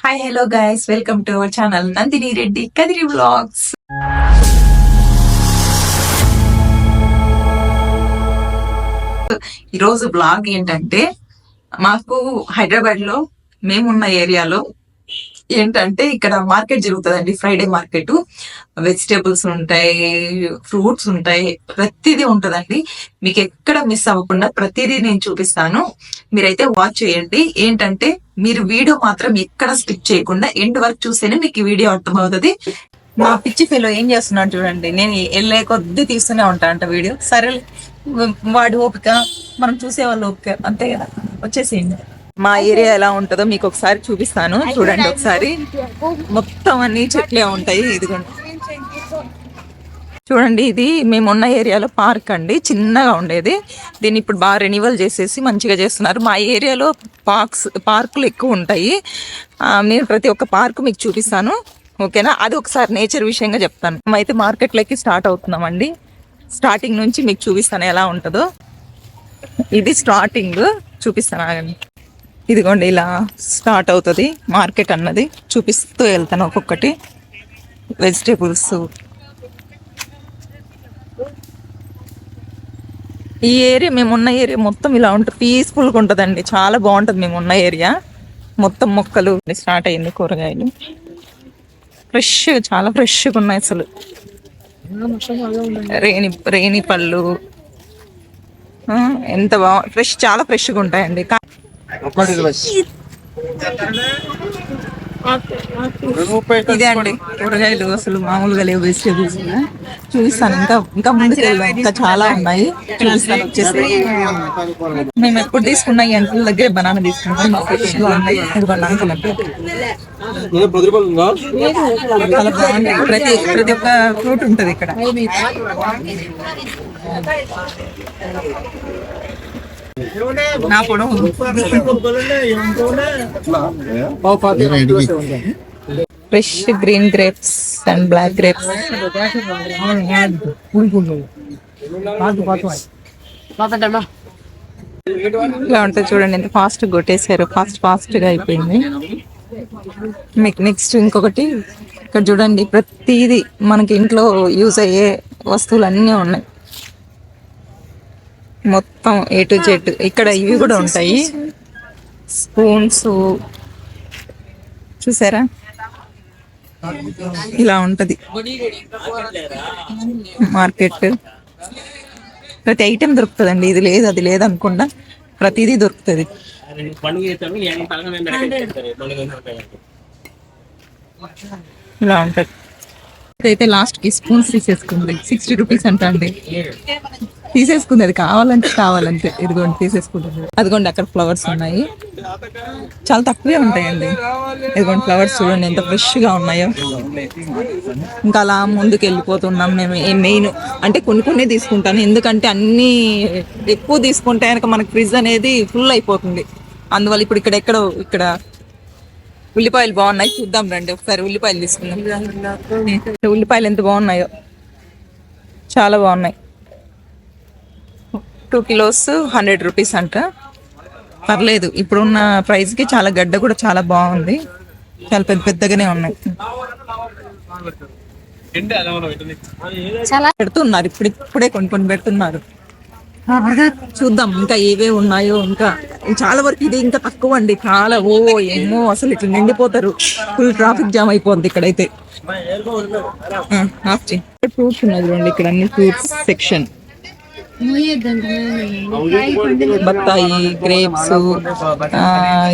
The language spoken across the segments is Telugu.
Hi hello guys, welcome to our channel Nandini Reddy Kadiri vlogs. ఈరోజు బ్లాగ్ ఏంటంటే, మాకు హైదరాబాద్ లో మేమున్న ఏరియాలో ఏంటంటే ఇక్కడ మార్కెట్ జరుగుతుందండి. ఫ్రైడే మార్కెట్, వెజిటేబుల్స్ ఉంటాయి, ఫ్రూట్స్ ఉంటాయి, ప్రతిదీ ఉంటదండి. మీకు ఎక్కడ మిస్ అవ్వకుండా ప్రతిదీ నేను చూపిస్తాను. మీరైతే వాచ్ చేయండి. ఏంటంటే మీరు వీడియో మాత్రం ఎక్కడ స్కిప్ చేయకుండా ఎండ్ వరకు చూస్తేనే మీకు ఈ వీడియో అర్థమవుతుంది. మా పిచ్చి ఫెలో ఏం చేస్తున్నాడు చూడండి. నేను వెళ్ళే కొద్ది తీస్తూనే ఉంటానంట వీడియో. సరే, వాడి ఓపిక, మనం చూసే వాళ్ళ ఓపిక అంతే కదా. వచ్చేసేయండి. మా ఏరియా ఎలా ఉంటుందో మీకు ఒకసారి చూపిస్తాను. చూడండి ఒకసారి. మొత్తం అన్ని చెట్లే ఉంటాయి. ఇదిగోండి చూడండి, ఇది మేమున్న ఏరియాలో పార్క్ అండి. చిన్నగా ఉండేది, దీన్ని ఇప్పుడు బాగా రెన్యువల్ చేసేసి మంచిగా చేస్తున్నారు. మా ఏరియాలో పార్కులు ఎక్కువ ఉంటాయి. నేను ప్రతి ఒక్క పార్కు మీకు చూపిస్తాను, ఓకేనా? అది ఒకసారి నేచర్ విషయంగా చెప్తాను. మేమైతే మార్కెట్లోకి స్టార్ట్ అవుతున్నామండి. స్టార్టింగ్ నుంచి మీకు చూపిస్తాను ఎలా ఉంటుందో. ఇది స్టార్టింగ్ చూపిస్తాను, ఆగండి. ఇదిగోండి ఇలా స్టార్ట్ అవుతుంది మార్కెట్ అన్నది. చూపిస్తూ వెళ్తాను ఒక్కొక్కటి. వెజిటేబుల్స్, ఈ ఏరియా మేమున్న ఏరియా మొత్తం ఇలా ఉంటుంది. పీస్ఫుల్గా ఉంటుందండి, చాలా బాగుంటుంది. మేమున్న ఏరియా మొత్తం మొక్కలు స్టార్ట్ అయింది. కూరగాయలు ఫ్రెష్, చాలా ఫ్రెష్గా ఉన్నాయి అసలు. రేణి పళ్ళు ఎంత ఫ్రెష్, చాలా ఫ్రెష్గా ఉంటాయండి. ఇదే అండి కూరగాయలు, అసలు మామూలుగా లేవు. వెజిటేబుల్స్ చూపిస్తాను. ఇంకా ముందుకు వెళ్దాం, ఇంకా చాలా ఉన్నాయి చూపిస్తాను. వచ్చేసి మేము ఎప్పుడు తీసుకున్న ఎంట్ల దగ్గర బనానా తీసుకుంటాం. మా ఫ్రెష్ గా ఉన్నాయి. చాలా బాగుంది. ప్రతి ఒక్క ఫ్రూట్ ఉంటుంది ఇక్కడ. నా పొడవు fresh green grapes and black grapes ఇలా ఉంటుంది. చూడండి ఎంత ఫాస్ట్ కొట్టేశారు. ఫాస్ట్గా అయిపోయింది. మీకు నెక్స్ట్ ఇంకొకటి ఇక్కడ చూడండి. ప్రతిదీ మనకి ఇంట్లో యూజ్ అయ్యే వస్తువులు అన్నీ ఉన్నాయి. మొత్తం ఏ టు జెడ్. ఇక్కడ ఇవి కూడా ఉంటాయి, స్పూన్స్. చూసారా, ఇలా ఉంటది మార్కెట్. ప్రతి ఐటెం దొరుకుతుందండి. ఇది లేదు అది లేదు అనుకుండా ప్రతిదీ దొరుకుతుంది. ఇలా ఉంటది. అయితే లాస్ట్ కి స్పూన్స్ తీసేసుకుంది. 60 రూపీస్ అంట అండి. తీసేసుకుంది, అది కావాలంటే ఇదిగోండి తీసేసుకుంటుంది. అదిగోండి అక్కడ ఫ్లవర్స్ ఉన్నాయి, చాలా తక్కువే ఉంటాయండి. ఇదిగోండి ఫ్లవర్స్ చూడండి ఎంత ఫ్రెష్ గా ఉన్నాయో. ఇంకా అలా ముందుకు వెళ్ళిపోతున్నాం మేము. మెయిన్ అంటే కొన్ని తీసుకుంటాను, ఎందుకంటే అన్ని ఎక్కువ తీసుకుంటే కనుక మనకి ఫ్రిడ్జ్ అనేది ఫుల్ అయిపోతుంది. అందువల్ల ఇప్పుడు ఇక్కడ ఉల్లిపాయలు బాగున్నాయి, చూద్దాం రండి ఒకసారి. ఉల్లిపాయలు తీసుకుందాం. ఉల్లిపాయలు ఎంత బాగున్నాయో, చాలా బాగున్నాయి. 2 kilos 100 రూపీస్ అంట. పర్లేదు, ఇప్పుడున్న ప్రైస్కి. చాలా గడ్డ కూడా చాలా బాగుంది, చాలా పెద్దగానే ఉన్నాయి. పెడుతున్నారు ఇప్పుడే కొన్ని పెడుతున్నారు. చూద్దాం ఇంకా ఏవే ఉన్నాయో. ఇంకా చాలా వరకు ఇది ఇంకా తక్కువ అండి. చాలా ఏమో అసలు ఇట్లా నిండిపోతారు. ఫుల్ ట్రాఫిక్ జామ్ అయిపోద్ది ఇక్కడైతే. ఫ్రూట్స్ ఉన్నది చూడండి, ఇక్కడ అన్ని ఫ్రూట్స్ సెక్షన్. బత్తాయి, గ్రేప్స్,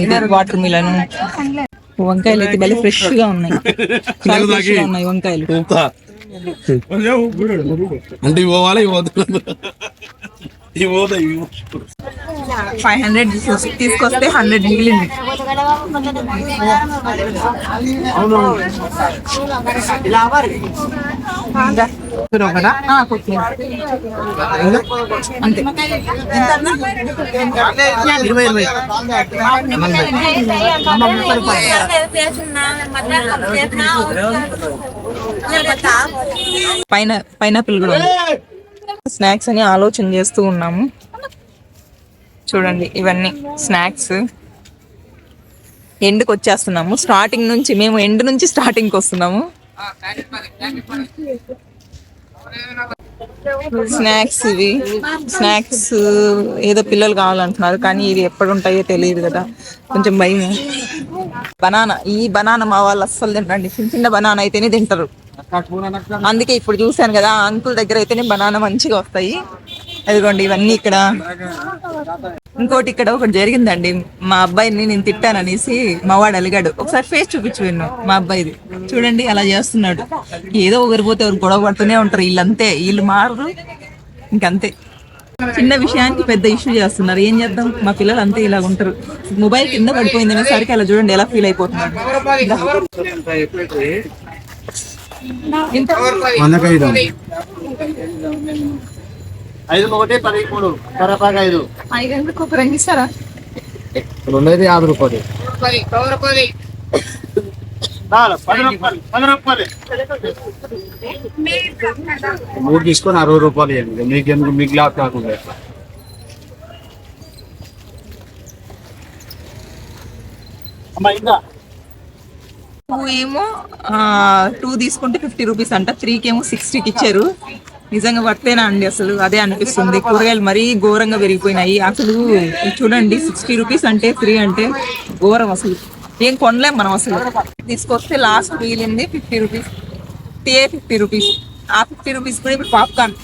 ఇది వాటర్ మిలన్. వంకాయలు అయితే భలే ఫ్రెష్ గా ఉన్నాయి, చాలా ఫ్రెష్ గా ఉన్నాయి వంకాయలు. అంటే 500 తీసుకొస్తే 100 మిగిలింది. అంతే. పైనాపిల్ కూడా స్నాక్స్ అని ఆలోచన చేస్తూ ఉన్నాము. చూడండి ఇవన్నీ స్నాక్స్. ఎండ్కి వచ్చేస్తున్నాము. స్టార్టింగ్ నుంచి మేము ఎండ్ నుంచి స్టార్టింగ్కి వస్తున్నాము. స్నాక్స్ ఇవి స్నాక్స్ ఏదో పిల్లలు కావాలంటున్నారు, కానీ ఇది ఎప్పుడు ఉంటాయో తెలియదు కదా, కొంచెం భయం. బనానా, ఈ బనానా మా వాళ్ళు అస్సలు తింటారండి. చిన్న చిన్న బనానా అయితేనే తింటారు. అందుకే ఇప్పుడు చూశాను కదా, అంకుల్ దగ్గర అయితేనే బనానా మంచిగా వస్తాయి. అదిగోండి ఇవన్నీ ఇక్కడ. ఇంకోటి ఇక్కడ ఒకటి జరిగిందండి, మా అబ్బాయిని నేను తిట్టాననేసి మా వాడు అలిగాడు. ఒకసారి ఫేస్ చూపించు విన్ను, మా అబ్బాయిది చూడండి అలా చేస్తున్నాడు. ఏదో ఒకరి పోతే ఒకరు గొడవ పడుతూనే ఉంటారు వీళ్ళంతే, వీళ్ళు మారరు ఇంకంతే. చిన్న విషయానికి పెద్ద ఇష్యూ చేస్తున్నారు, ఏం చేద్దాం, మా పిల్లలు అంతే ఇలా ఉంటారు. మొబైల్ కింద పడిపోయింది అనేసరికి అలా చూడండి ఎలా ఫీల్ అయిపోతున్నాడు. ఐదు ఒకటి 13 కరపాక 5 5 ఒక రెండు ఇస్తారా? 250 రూపాయలు. 3 తీసుకొని 60 రూపాయలు ఇవ్వండి. మీకెందుకు, మీకు లాభ కాకుండా. అమ్మా ఇంకా ఏమో 2 తీసుకుంటే 50 రూపీస్ అంట, 3 కేమో 60కి ఇచ్చారు. నిజంగా వర్తేనా అండి అసలు, అదే అనిపిస్తుంది. కూరగాయలు మరీ ఘోరంగా పెరిగిపోయినాయి అసలు. చూడండి 60 రూపీస్ అంటే 3 అంటే ఘోరం అసలు. ఏం కొనలేం మనం అసలు. తీసుకొస్తే లాస్ట్ మిగిలింది 50 రూపీస్, టీ 50 రూపీస్. ఆ 50 రూపీస్ కూడా ఇప్పుడు పాప్కార్న్.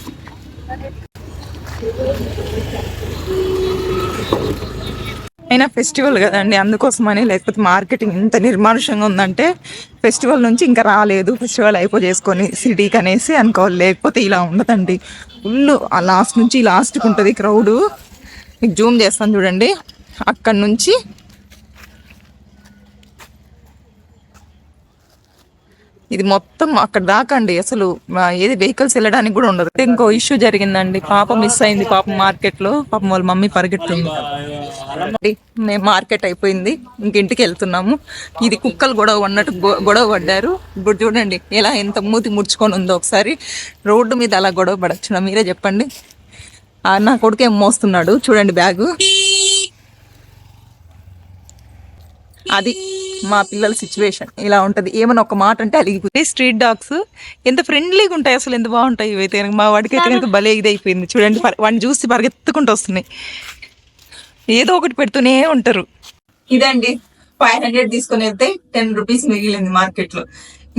అయినా ఫెస్టివల్ కదండి, అందుకోసమని. లేకపోతే మార్కెటింగ్ ఇంత నిర్మానుషంగా ఉందంటే ఫెస్టివల్ నుంచి ఇంకా రాలేదు, ఫెస్టివల్ అయిపో చేసుకొని సిటీకి అనేసి అనుకోవాలి. లేకపోతే ఇలా ఉండదండి, ఫుల్ ఆ లాస్ట్ నుంచి లాస్ట్కి ఉంటుంది క్రౌడ్. మీకు జూమ్ చేస్తాను చూడండి, అక్కడి నుంచి ఇది మొత్తం అక్కడ దాకా అండి. అసలు ఏది వెహికల్స్ వెళ్ళడానికి కూడా ఉండదు. ఇంకో ఇష్యూ జరిగిందండి, పాప మిస్ అయింది. పాపం మార్కెట్ లో, పాపం వాళ్ళ మమ్మీ పరిగెత్తుంది. మేము మార్కెట్ అయిపోయింది, ఇంటికి వెళ్తున్నాము. ఇది కుక్కలు గొడవ అన్నట్టు గొడవ పడ్డారు. ఇప్పుడు చూడండి ఎలా ఎంత మూతి ముడుచుకొని ఉందో. ఒకసారి రోడ్డు మీద అలా గొడవ పడచ్చు, మీరే చెప్పండి. నా కొడుకు ఏం మోస్తున్నాడు చూడండి బ్యాగు. అది మా పిల్లల సిచ్యువేషన్ ఇలా ఉంటది. ఏమైనా ఒక మాట అంటే అలిగిపోతే. స్ట్రీట్ డాగ్స్ ఎంత ఫ్రెండ్లీగా ఉంటాయి అసలు, ఎంత బాగుంటాయి ఇవైతే. మా వాడికి అయితే కనుక భలే ఇది అయిపోయింది చూడండి, వాడిని చూసి పరిగెత్తుకుంటూ వస్తున్నాయి, ఏదో ఒకటి పెడుతూనే ఉంటారు. ఇదండి 500 తీసుకుని వెళ్తే 10 రూపీస్ మిగిలింది మార్కెట్ లో.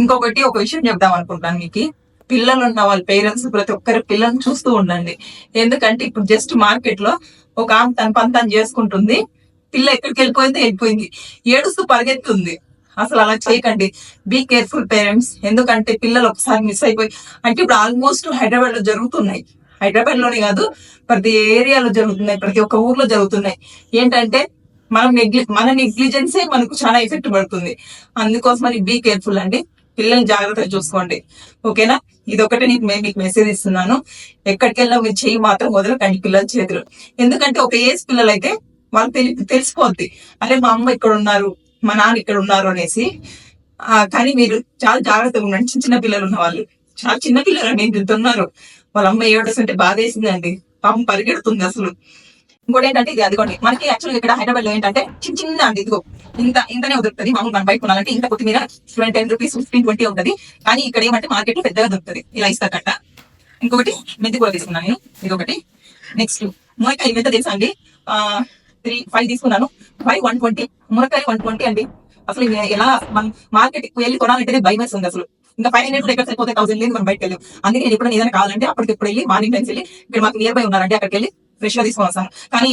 ఇంకొకటి ఒక విషయం చెప్దాం అనుకుంటాను మీకు. పిల్లలు ఉన్న వాళ్ళ పేరెంట్స్ ప్రతి ఒక్కరి పిల్లల్ని చూస్తూ ఉండండి. ఎందుకంటే ఇప్పుడు జస్ట్ మార్కెట్ లో ఒక ఆమె తన పని తను చేసుకుంటుంది, పిల్ల ఎక్కడికి వెళ్ళిపోయింది, ఏడుస్తూ పరిగెత్తుంది. అసలు అలా చేయకండి, బీ కేర్ఫుల్ పేరెంట్స్. ఎందుకంటే పిల్లలు ఒకసారి మిస్ అయిపోయి, అంటే ఇప్పుడు ఆల్మోస్ట్ హైదరాబాద్ లో జరుగుతున్నాయి. హైదరాబాద్ లోనే కాదు, ప్రతి ఏరియాలో జరుగుతున్నాయి, ప్రతి ఒక్క ఊర్లో జరుగుతున్నాయి. ఏంటంటే మన నెగ్లిజెన్సే మనకు చాలా ఎఫెక్ట్ పడుతుంది. అందుకోసమని బీ కేర్ఫుల్ అండి, పిల్లల్ని జాగ్రత్తగా చూసుకోండి, ఓకేనా? ఇదొకటే మీకు మెసేజ్ ఇస్తున్నాను. ఎక్కడికి వెళ్ళినా మీరు చెయ్యి మాత్రం వదలకండి పిల్లల చేతులు. ఎందుకంటే ఒక ఏజ్ పిల్లలు అయితే వాళ్ళు తెలిసిపోద్ది, అరే మా అమ్మ ఇక్కడ ఉన్నారు, మా నాన్న ఇక్కడ ఉన్నారు అనేసి. కానీ మీరు చాలా జాగ్రత్తగా ఉండండి. చిన్న చిన్న పిల్లలు ఉన్న వాళ్ళు, చాలా చిన్న పిల్లలు అండి, తింటున్నారు. వాళ్ళ అమ్మ ఏడుస్తుంటే బాధ వేసిందండి, పాపం పరిగెడుతుంది అసలు. ఇంకోటి ఏంటంటే ఇది, అదిగోండి మనకి యాక్చువల్గా ఇక్కడ హైదరాబాద్ లో ఏంటంటే చిన్న అండి, ఇదిగో ఇంతనే దొరుకుతుంది. మామూలు మనం బయట కొనాలంటే ఇంత కొత్తిమీర 10 రూపీస్ 15-20 ఉంటుంది. కానీ ఇక్కడ ఏమంటే మార్కెట్ లో పెద్దగా దొరుకుతుంది, ఇలా ఇస్తా కట్ట. ఇంకొకటి మెంతి కూర తీసుకున్నాను నేను, ఇదొకటి. నెక్స్ట్ మునక్కాయ ఎంత తెలుసా అండి, 5 తీసుకున్నాను. 5 120, మునక్కాయ 120 అండి. అసలు ఎలా మనం మార్కెట్ వెళ్ళి కొనాలంటేనే భయం వేస్తుంది అసలు. ఇంకా 500 కూడా ఎక్కడ సరిపోతే 1000 లేదు, మనం బయటకు వెళ్ళాం. అందుకే నేను ఎప్పుడైనా ఏదైనా కావాలంటే అప్పటికెప్పుడు వెళ్ళి మార్నింగ్ టైమ్స్ వెళ్ళి, ఇక్కడ మాకు నియర్ బై ఉన్నారంటే అక్కడికి వెళ్ళి ఫ్రెష్ గా తీసుకొని వస్తాను. కానీ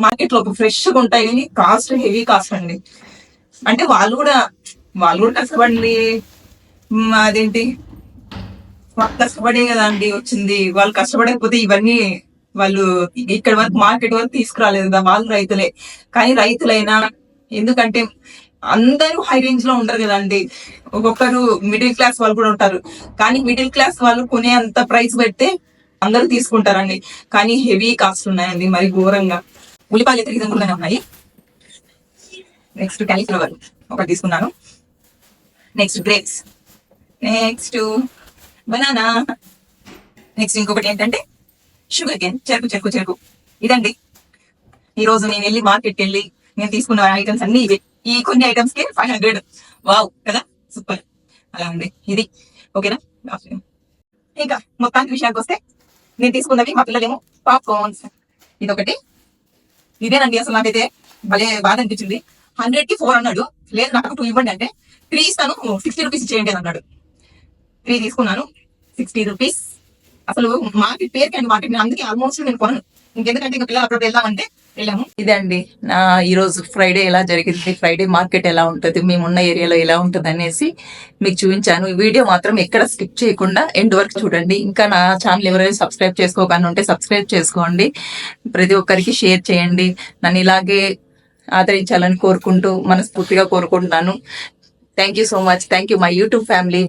మార్కెట్ లో ఫ్రెష్ గా ఉంటాయి కానీ కాస్ట్ హెవీ కాస్ట్ అండి. అంటే వాళ్ళు కూడా కష్టపడి, అదేంటి వాళ్ళు కష్టపడే కదా అండి వచ్చింది. వాళ్ళు కష్టపడకపోతే ఇవన్నీ వాళ్ళు ఇక్కడ వరకు మార్కెట్ వరకు తీసుకురాలేదు కదా, వాళ్ళు రైతులే. కానీ రైతులైనా, ఎందుకంటే అందరూ హై రేంజ్ లో ఉండరు కదండి, ఒక్కొక్కరు మిడిల్ క్లాస్ వాళ్ళు కూడా ఉంటారు. కానీ మిడిల్ క్లాస్ వాళ్ళు కొనే అంత ప్రైస్ పెడితే అందరూ తీసుకుంటారండి. కానీ హెవీ కాస్ట్ ఉన్నాయండి మరి ఘోరంగా. ఉల్లిపాయలు అయితే రీజనబుల్ ఉన్నాయి. నెక్స్ట్ క్యాలీఫ్లవర్ ఒకటి తీసుకున్నాను. Next grapes, next banana, next ఇంకొకటి ఏంటంటే షుగర్ కేన్, చెరుకు. ఇదండి ఈ రోజు నేను వెళ్ళి మార్కెట్కి వెళ్ళి నేను తీసుకున్న ఐటమ్స్ అన్ని ఇవే. ఈ కొన్ని ఐటమ్స్ కి 500. వావ్ కదా, సూపర్. అలా ఉంది ఇది. ఓకేనా. ఇంకా మొత్తానికి విషయానికి వస్తే నేను తీసుకున్నవి మా పిల్లలేమో పాప్కార్న్స్. ఇదొకటి. ఇదేనండి అసలు నాకైతే భలే బాధ అనిపించింది. 100 కి 4 అన్నాడు. లేదు నాకు 2 ఇవ్వండి అంటే 3 ఇస్తాను, 60 రూపీస్ ఇచ్చేయండి అని అన్నాడు. 3 తీసుకున్నాను, 60 రూపీస్. అసలు మార్కెట్ పేరుకి అండి మార్కెట్, అందుకే ఆల్మోస్ట్ నేను కొనను. ఇంకెందుకంటే ఇంకా పిల్లలు అక్కడ వెళ్దామంటే వెళ్ళాము. ఇదే అండి నా ఈ రోజు ఫ్రైడే ఎలా జరిగింది, ఫ్రైడే మార్కెట్ ఎలా ఉంటుంది, మేమున్న ఏరియాలో ఎలా ఉంటుంది అనేసి మీకు చూపించాను. ఈ వీడియో మాత్రం ఎక్కడ స్కిప్ చేయకుండా ఎండ్ వరకు చూడండి. ఇంకా నా ఛానల్ ఎవరైనా సబ్స్క్రైబ్ చేసుకోకుండా ఉంటే సబ్స్క్రైబ్ చేసుకోండి. ప్రతి ఒక్కరికి షేర్ చేయండి. నన్ను ఇలాగే ఆదరించాలని కోరుకుంటూ మనస్ఫూర్తిగా కోరుకుంటున్నాను. Thank you so much. Thank you my YouTube family.